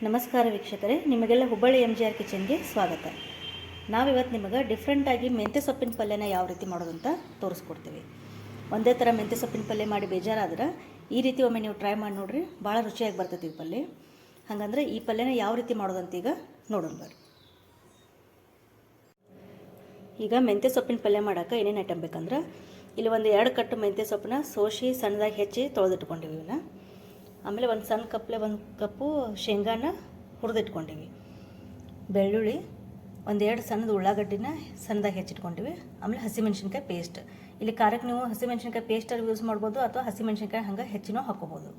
ನಮಸ್ಕಾರ ವೀಕ್ಷಕರೇ, ನಿಮಗೆಲ್ಲ ಹುಬ್ಬಳ್ಳಿ MGR ಕಿಚನ್ಗೆ ಸ್ವಾಗತ. ನಾವಿವತ್ತು ನಿಮಗೆ ಡಿಫ್ರೆಂಟಾಗಿ ಮೆಂತ್ಯ ಸೊಪ್ಪಿನ ಪಲ್ಯನ ಯಾವ ರೀತಿ ಮಾಡೋದು ಅಂತ ತೋರಿಸ್ಕೊಡ್ತೀವಿ. ಒಂದೇ ಥರ ಮೆಂತ್ಯ ಸೊಪ್ಪಿನ ಪಲ್ಯ ಮಾಡಿ ಬೇಜಾರಾದ್ರೆ ಈ ರೀತಿ ಒಮ್ಮೆ ನೀವು ಟ್ರೈ ಮಾಡಿ ನೋಡಿರಿ, ಭಾಳ ರುಚಿಯಾಗಿ ಬರ್ತೈತಿ ಈ ಪಲ್ಯ. ಹಾಗಂದ್ರೆ ಈ ಪಲ್ಯನ ಯಾವ ರೀತಿ ಮಾಡೋದಂತ ಈಗ ನೋಡೋಣ ಬರ್ರಿ. ಈಗ ಮೆಂತ್ಯ ಸೊಪ್ಪಿನ ಪಲ್ಯ ಮಾಡೋಕೆ ಏನೇನು ಐಟಮ್ ಬೇಕಂದ್ರೆ, ಇಲ್ಲಿ ಒಂದು 2 ಕಟ್ಟು ಮೆಂತ್ಯ ಸೊಪ್ಪನ್ನ ಸೋಸಿ ಸಣ್ಣದಾಗಿ ಹೆಚ್ಚಿ ತೊಳೆದಿಟ್ಕೊಂಡಿವಿ. ಇವನ್ನ ಆಮೇಲೆ ಒಂದು ಸಣ್ಣ ಕಪ್ಲೆ 1 ಕಪ್ಪು ಶೇಂಗಾನ ಹುರಿದಿಟ್ಕೊಂಡಿವಿ. ಬೆಳ್ಳುಳ್ಳಿ, 1-2 ಸಣ್ಣದ ಉಳ್ಳಾಗಡ್ಡಿನ ಸಣ್ಣದಾಗಿ ಹೆಚ್ಚಿಟ್ಕೊಂಡಿವಿ. ಆಮೇಲೆ ಹಸಿಮೆಣ್ಸಿನ್ಕಾಯಿ ಪೇಸ್ಟ್. ಇಲ್ಲಿ ಖಾರಕ್ಕೆ ನೀವು ಹಸಿಮೆಣ್ಸಿನ್ಕಾಯಿ ಪೇಸ್ಟಲ್ಲಿ ಯೂಸ್ ಮಾಡ್ಬೋದು ಅಥವಾ ಹಸಿಮೆಣ್ಸಿನ್ಕಾಯಿ ಹಂಗೆ ಹೆಚ್ಚಿನೂ ಹಾಕ್ಕೋಬೋದು.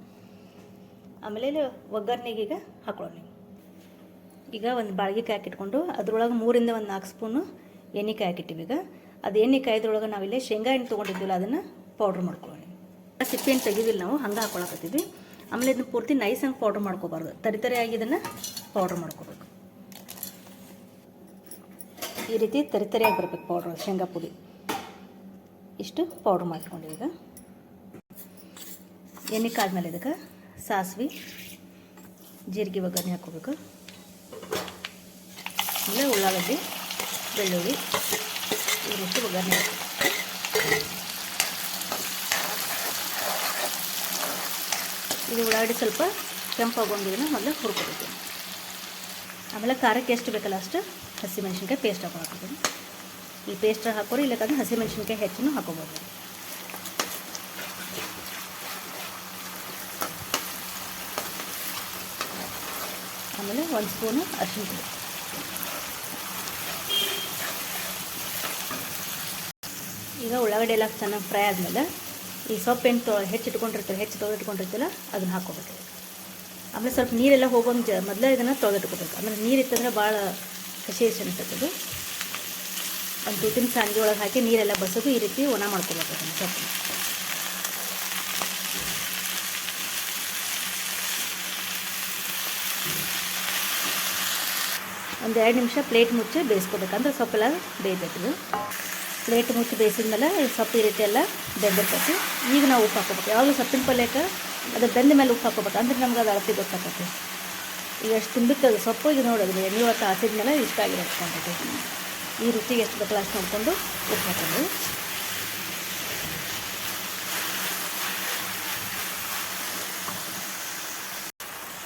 ಆಮೇಲೆ ಇಲ್ಲಿ ಒಗ್ಗರಣೆಗೆ ಈಗ ಹಾಕೊಳ್ಳೋಣ. ಈಗ ಒಂದು ಬಾಳ್ಗಿಕಾಯಿ ಹಾಕಿಟ್ಕೊಂಡು ಅದ್ರೊಳಗೆ 3ರಿಂದ 4 ಸ್ಪೂನು ಎಣ್ಣೆಕಾಯಿ ಹಾಕಿಟ್ಟಿವಿ. ಈಗ ಅದು ಎಣ್ಣೆಕಾಯ್ದ್ರೊಳಗೆ ನಾವಿಲ್ಲಿ ಶೇಂಗಾ ಎಣ್ಣೆ ತೊಗೊಂಡಿದ್ದೀವಲ್ಲ ಅದನ್ನು ಪೌಡ್ರ್ ಮಾಡ್ಕೊಳ್ಳೋಣ. ಸಿಪ್ಪೆ ಎಣ್ಣೆ ತೆಗಿದಿಲ್ಲ, ನಾವು ಹಂಗೆ ಹಾಕೊಳಕತ್ತೀವಿ. ಆಮೇಲೆ ಇದನ್ನು ಪೂರ್ತಿ ನೈಸ್ ಹಂಗೆ ಪೌಡ್ರ್ ಮಾಡ್ಕೋಬಾರ್ದು, ತರಿತರಿಯಾಗಿ ಇದನ್ನು ಪೌಡ್ರ್ ಮಾಡ್ಕೋಬೇಕು. ಈ ರೀತಿ ತರಿತರಿಯಾಗಿ ಬರಬೇಕು ಪೌಡ್ರ್, ಶೇಂಗಾ ಪುಡಿ. ಇಷ್ಟು ಪೌಡ್ರ್ ಮಾಡ್ಕೊಂಡಿವಿ. ಈಗ ಎಣ್ಣೆ ಕಾದ್ಮೇಲೆ ಇದಕ್ಕೆ ಸಾಸಿವೆ, ಜೀರಿಗೆ, ಒಗ್ಗರಣೆ ಹಾಕ್ಕೋಬೇಕು. ಆಮೇಲೆ ಉಳ್ಳಾಗಡ್ಡಿ, ಬೆಳ್ಳುಳ್ಳಿ ಈ ರೀತಿ ಒಗ್ಗರಣೆ ಹಾಕಿ ಇದು ಉಳ್ಳಾಗಡ್ಡಿ ಸ್ವಲ್ಪ ಕೆಂಪಾಗೊಂಡಿದ್ದನ್ನು ಮೊದಲು ಹುರ್ಕೋಬೇಕು. ಆಮೇಲೆ ಖಾರಕ್ಕೆ ಎಷ್ಟು ಬೇಕಲ್ಲ ಅಷ್ಟು ಹಸಿಮೆಣ್ಸಿನ್ಕಾಯಿ ಪೇಸ್ಟ್ ಹಾಕೋತೀನಿ. ಈ ಪೇಸ್ಟ್ ಹಾಕೋರಿ, ಇಲ್ಲಕ್ಕಂದ್ರೆ ಹಸಿಮೆಣ್ಸಿನ್ಕಾಯಿ ಹೆಚ್ಚು ಹಾಕೋಬೋದು. ಆಮೇಲೆ 1 ಸ್ಪೂನು ಅರಿಶಿನ ಪುಡಿ. ಈಗ ಉಳ್ಳಾಗಡ್ಡಿ ಎಲ್ಲ ಚೆನ್ನಾಗಿ ಫ್ರೈ ಆದಮೇಲೆ ಈ ಸೊಪ್ಪೆಣ್ಣೆ ಹೆಚ್ಚು ತೊಳೆದಿಟ್ಕೊಂಡಿರ್ತೀವಲ್ಲ ಅದನ್ನು ಹಾಕ್ಕೋಬೇಕು. ಆಮೇಲೆ ಸ್ವಲ್ಪ ನೀರೆಲ್ಲ ಹೋಗೋಂಗೆ ಮೊದಲೇ ಇದನ್ನು ತೊಳೆದಿಟ್ಕೋಬೇಕು. ಆಮೇಲೆ ನೀರು ಇತ್ತಂದ್ರೆ ಭಾಳ ಹಸಿ ಅನಿಸ್ತದೆ. ಒಂದು ತುತ್ತಿನ ಸಾಂಜೆ ಒಳಗೆ ಹಾಕಿ ನೀರೆಲ್ಲ ಬಸೋದು, ಈ ರೀತಿ ಒಣ ಮಾಡ್ಕೋಬೇಕು ಅದನ್ನು ಸೊಪ್ಪು. ಒಂದು 2 ನಿಮಿಷ ಪ್ಲೇಟ್ ಮುಚ್ಚಿ ಬೇಯಿಸ್ಕೋಬೇಕಂದ್ರೆ ಸೊಪ್ಪೆಲ್ಲ ಬೇಯಬೇಕಿದು. ಪ್ಲೇಟ್ ಮುಚ್ಚಿ ಬೇಯಿಸಿದ್ಮೇಲೆ ಸೊಪ್ಪು ಈ ರೀತಿ ಎಲ್ಲ ಬೆಂದಿರ್ತೈತಿ. ಈಗ ನಾವು ಉಪ್ಪು ಹಾಕೋಬೇಕು. ಯಾವಾಗಲೂ ಸೊಪ್ಪಿನ ಪಲ್ಯಕ್ಕೆ ಅದು ಬೆಂದ ಮೇಲೆ ಉಪ್ಪು ಹಾಕೋಬೇಕು, ಅಂದ್ರೆ ನಮ್ಗೆ ಅದು ಅಳತೆ ಗೊತ್ತಾಗ್ತೈತಿ. ಈಗ ಎಷ್ಟು ತುಂಬಿರ್ತದೆ ಸೊಪ್ಪು, ಈಗ ನೋಡೋದು ಎಣ್ಣೆ ಹೊತ್ತು ಹಾಸಿದ್ಮೇಲೆ ಇಷ್ಟ ಆಗಿರತಕ್ಕಂಥದ್ದು. ಈ ರುಚಿಗೆ ಎಷ್ಟು ಬೇಕಲ್ಲ ಅಷ್ಟು ನೋಡಿಕೊಂಡು ಉಪ್ಪು ಹಾಕೋದು.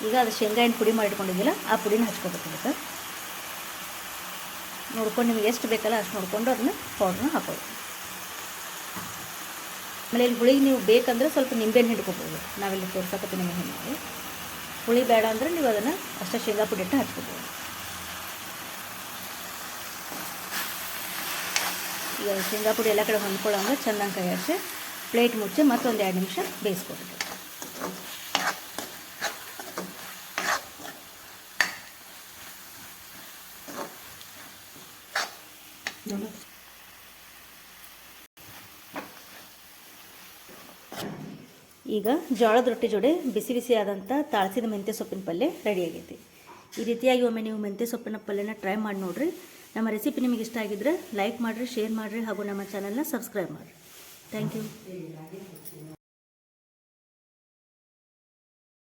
ಈಗ ಅದು ಶೇಂಗಾ ಎಣ್ಣೆ ಪುಡಿ ಮಾಡಿಟ್ಕೊಂಡಿದ್ದಿಲ್ಲ, ಆ ಪುಡಿನ ಹಚ್ಕೋಬೇಕು. ಇದಕ್ಕೆ ನೋಡ್ಕೊಂಡು ನಿಮಗೆ ಎಷ್ಟು ಬೇಕಲ್ಲ ಅಷ್ಟು ನೋಡಿಕೊಂಡು ಅದನ್ನ ಪೌಡ್ರನ್ನ ಹಾಕೋದು. ಆಮೇಲೆ ಇಲ್ಲಿ ಹುಳಿಗೆ ನೀವು ಬೇಕಂದ್ರೆ ಸ್ವಲ್ಪ ನಿಂಬೆಹಣ್ಣು ಹಿಡ್ಕೊಬೋದು. ನಾವಿಲ್ಲಿ ತೋರ್ಸಕತ್ತೀವಿ ನಿಂಬೆಹಣ್ಣು. ಹುಳಿ ಬೇಡ ಅಂದರೆ ನೀವು ಅದನ್ನು ಅಷ್ಟೇ ಶೇಂಗಾ ಪುಡಿ ಇಟ್ಟು ಹಚ್ಕೋಬೋದು. ಈಗ ಶೇಂಗಾ ಪುಡಿ ಎಲ್ಲ ಕಡೆ ಹೊಂದ್ಕೊಳ್ಳೋಂಗೆ ಚೆನ್ನಾಗಿ ಕೈ ಆಡಿಸಿ ಪ್ಲೇಟ್ ಮುಚ್ಚಿ ಮತ್ತೊಂದು 2 ನಿಮಿಷ ಬೇಯಿಸ್ಕೊಬೇಕು. ಈಗ ಜೋಳದ ರೊಟ್ಟಿ ಜೋಡಿ ಬಿಸಿ ಬಿಸಿ ಆದಂಥ ತಾಳ್ಸಿದ ಮೆಂತ್ಯ ಸೊಪ್ಪಿನ ಪಲ್ಯ ರೆಡಿಯಾಗೈತಿ. ಈ ರೀತಿಯಾಗಿ ಒಮ್ಮೆ ನೀವು ಮೆಂತ್ಯ ಸೊಪ್ಪಿನ ಪಲ್ಯನ ಟ್ರೈ ಮಾಡಿ ನೋಡಿರಿ. ನಮ್ಮ ರೆಸಿಪಿ ನಿಮಗೆ ಇಷ್ಟ ಆಗಿದ್ದರೆ ಲೈಕ್ ಮಾಡಿರಿ, ಶೇರ್ ಮಾಡಿರಿ ಹಾಗೂ ನಮ್ಮ ಚಾನಲ್ನ ಸಬ್ಸ್ಕ್ರೈಬ್ ಮಾಡಿರಿ. Thank you.